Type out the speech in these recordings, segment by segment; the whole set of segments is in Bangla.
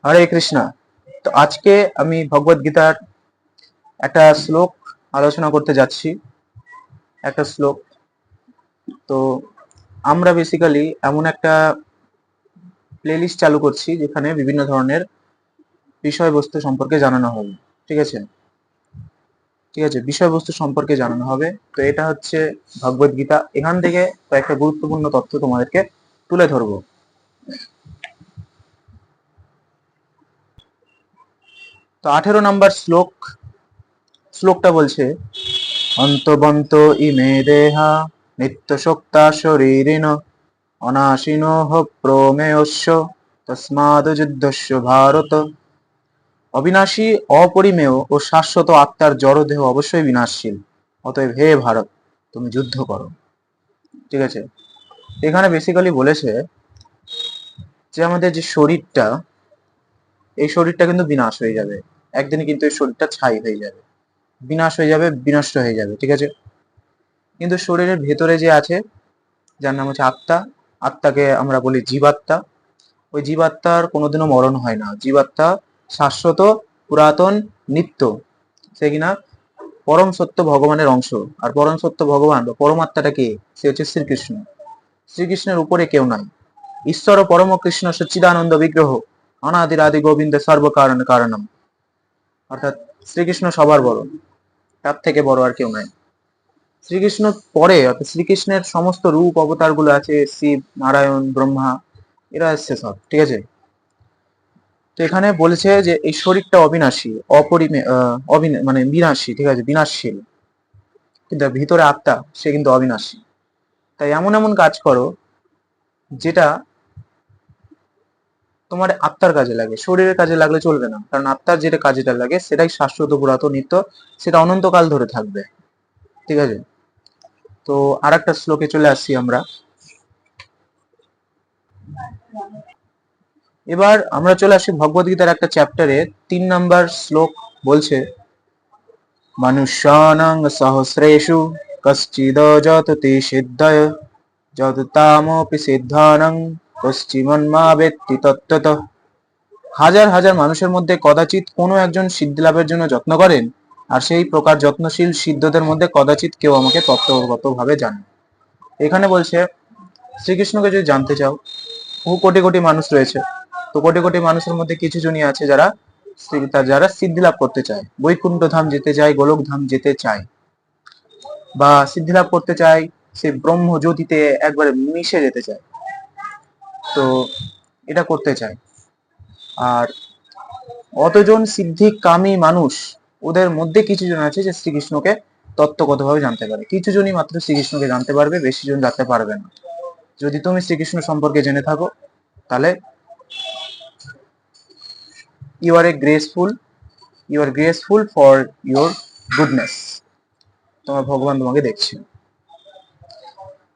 হরে কৃষ্ণা। তো আজকে আমি ভগবদ গীতার একটা শ্লোক আলোচনা করতে যাচ্ছি। একটা শ্লোক। তো আমরা বেসিক্যালি এমন একটা প্লেলিস্ট চালু করছি যেখানে বিভিন্ন ধরনের বিষয়বস্তু সম্পর্কে জানানো হবে। ঠিক আছে, ঠিক আছে, বিষয়বস্তু সম্পর্কে জানানো হবে। তো এটা হচ্ছে ভগবদ গীতা। এখান থেকে কয়েকটা গুরুত্বপূর্ণ তথ্য তোমাদেরকে তুলে ধরবো। তো 18 নম্বর শ্লোকটা বলছে, অন্তবন্ত ইমে দেহা নিত্য শক্তা শরীরিণ অনাশিনো প্রমেয়স্য তস্মাদ যুদ্ধস্য ভারত। অবিনাশী, অপরিমেয় ও শাশ্বত আত্মার জড়দেহ অবশ্যই বিনাশশীল, অতএব হে ভারত, তুমি যুদ্ধ করো। ঠিক আছে, এখানে বেসিক্যালি বলেছে যে আমাদের যে শরীরটা, এই শরীরটা কিন্তু বিনাশ হয়ে যাবে একদিন, কিন্তু এই শরীরটা ছাই হয়ে যাবে, বিনাশ হয়ে যাবে, বিনষ্ট হয়ে যাবে। ঠিক আছে, কিন্তু শরীরের ভেতরে যে আছে, যার নাম হচ্ছে আত্মা, আত্মাকে আমরা বলি জীবাত্মা। ওই জীবাত্মার কোনোদিনও মরণ হয় না। জীবাত্মা শাশ্বত, পুরাতন, নিত্য। সে কিনা পরম সত্য ভগবানের অংশ। আর পরম সত্য ভগবান বা পরমাত্মাটা কে? সে হচ্ছে শ্রীকৃষ্ণ। শ্রীকৃষ্ণের উপরে কেউ নাই। ঈশ্বর পরম কৃষ্ণ সচ্চিদানন্দ বিগ্রহ অনাদির আদি গোবিন্দ সর্বকারণ কারণম। অর্থাৎ শ্রীকৃষ্ণ সবার বড়, তার থেকে বড় আর কেউ নাই। শ্রীকৃষ্ণ পরে, অর্থাৎ শ্রীকৃষ্ণের সমস্ত রূপ অবতার গুলো আছে, শিব, নারায়ণ, ব্রহ্মা, এরা আসছে সব। ঠিক আছে, তো এখানে বলেছে যে এই শরীরটা অবিনাশী, মানে বিনাশী। ঠিক আছে, বিনাশশীল, কিন্তু ভিতরে আত্মা সে কিন্তু অবিনাশী। তাই এমন এমন কাজ করো যেটা তোমার আত্মার কাজে লাগে, শরীরের কাজে লাগলে চলবে না। কারণ আত্মার যেটা কাজেটা লাগে সেটাই শাশ্বত, পুরাতন, নিত্য, সেটা অনন্তকাল ধরে থাকবে। ঠিক আছে, তো আর একটা শ্লোকে চলে আসছি আমরা। এবার আমরা চলে আসি ভগবদ্গীতার একটা চ্যাপ্টারে। 3 নম্বর শ্লোক বলছে, মনুষ্যানাং সহস্রেষু কশ্চিদ যততি সিদ্ধয় যততামপি সিদ্ধানাং কশ্চিন্মাবেত্তি তত্ত্বতঃ। হাজার হাজার মানুষের মধ্যে কদাচিৎ কোনো একজন সিদ্ধি লাভের জন্য যত্ন করেন, আর সেই প্রকার যত্নশীল সিদ্ধদের মধ্যে কদাচিৎ কেউ আমাকে তত্ত্বগত ভাবে জানে। এখানে বলছে, শ্রীকৃষ্ণকে যদি জানতে চাও, বহু কোটি কোটি মানুষ রয়েছে। তো কোটি কোটি মানুষের মধ্যে কিছু জনই আছে যারা যারা সিদ্ধি লাভ করতে চায়, বৈকুণ্ঠ ধাম যেতে চায়, গোলক ধাম যেতে চায়, বা সিদ্ধি লাভ করতে চায়, সে ব্রহ্ম জ্যোতিতে একবারে মিশে যেতে চায়। তো এটা করতে চায়। আর অতজন সিদ্ধি কামী মানুষ, ওদের মধ্যে কিছু জন আছে যে শ্রীকৃষ্ণকে তত্ত্বগতভাবে জানতে পারে। কিছু জনই মাত্র শ্রীকৃষ্ণকে জানতে পারবে, বেশি জন জানতে পারবে না। যদি তুমি শ্রীকৃষ্ণ সম্পর্কে জেনে থাকো, তাহলে you are graceful for your goodness. তোমার ভগবান তোমাকে দেখছে।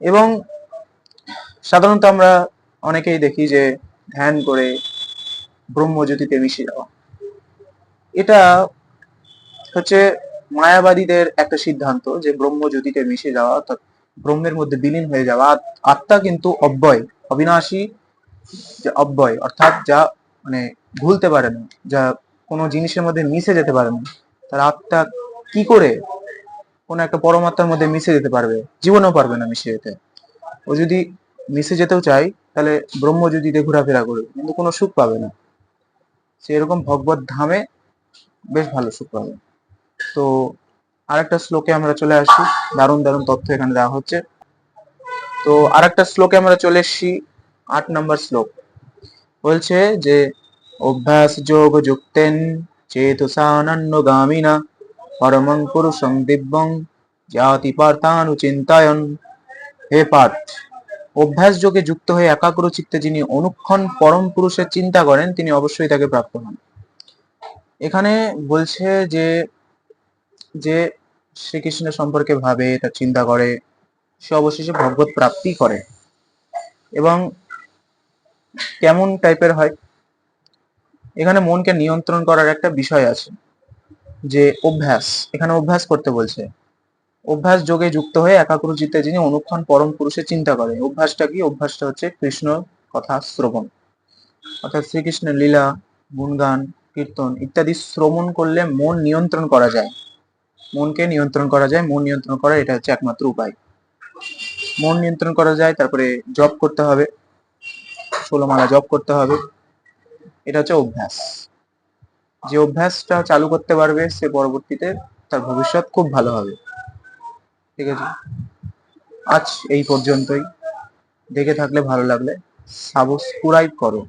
এবং সাধারণত আমরা অনেকেই দেখি যে ধ্যান করে ব্রহ্মজ্যোতিতে মিশে যাওয়া, এটা হচ্ছে মায়াবাদীদের একটা সিদ্ধান্ত যে ব্রহ্মজ্যোতিতে মিশে যাওয়া, অর্থাৎ ব্রহ্মের মধ্যে বিলীন হয়ে যাওয়া। আত্মা কিন্তু অব্যয়, অবিনাশী, যে অব্যয়, অর্থাৎ যা মানে ভুলতে পারে না, যা কোনো জিনিসের মধ্যে মিশে যেতে পারে না, তার আত্মা কি করে কোন একটা পরমাত্মার মধ্যে মিশে যেতে পারবে? জীবনেও পারবে না মিশে যেতে। ও যদি মিশে যেতেও চাই, তাহলে ব্রহ্মজ্যোতিতে ঘোরাফেরা করবে, কিন্তু কোনো সুখ পাবে না। সেরকম ভগবত ধামে বেশ ভালো সুখ পাবে। তো আরেকটা শ্লোকে আমরা চলে আসি। দারুণ দারুণ তথ্য এখানে দেওয়া হচ্ছে। তো আরেকটা শ্লোকে আমরা চলে এসেছি। 8 নম্বর শ্লোক বলছে যে, অভ্যাস যোগ যুক্তেন চেতসানন্যগামিনা পরমং পুরুষং দিব্যং জাতি পার্থানুচিন্তায়ন। হে পার্থ, অভ্যাস যোগে যুক্ত হয়ে একাগ্র চিত্তে যিনি অনুক্ষণ পরম পুরুষের চিন্তা করেন, তিনি অবশ্যই তাকে প্রাপ্ত হন। এখানে বলছে যে যে শ্রীকৃষ্ণের সম্পর্কে ভাবে, তার চিন্তা করে, সে অবশেষে ভগবত প্রাপ্তি করে। এবং কেমন টাইপের হয়? এখানে মনকে নিয়ন্ত্রণ করার একটা বিষয় আছে, যে অভ্যাস, এখানে অভ্যাস করতে বলছে। অভ্যাস যোগে যুক্ত হয়ে একাগ্র চিত্তে যিনি অনুক্ষণ পরম পুরুষের চিন্তা করে। অভ্যাসটা কি? অভ্যাসটা হচ্ছে কৃষ্ণ কথা শ্রবণ, অর্থাৎ শ্রীকৃষ্ণের লীলা, গুণগান, কীর্তন ইত্যাদি শ্রবণ করলে মন নিয়ন্ত্রণ করা যায়। মনকে নিয়ন্ত্রণ করা যায়, মন নিয়ন্ত্রণ করার এটা হচ্ছে একমাত্র উপায়। মন নিয়ন্ত্রণ করা যায়, তারপরে জপ করতে হবে, 16 মালা জপ করতে হবে। এটা হচ্ছে অভ্যাস। যে অভ্যাসটা চালু করতে পারবে সে পরবর্তীতে তার ভবিষ্যৎ খুব ভালো হবে। ঠিক আছে, আজ এই পর্যন্তই। দেখে থাকলে ভালো লাগলে সাবস্ক্রাইব করো।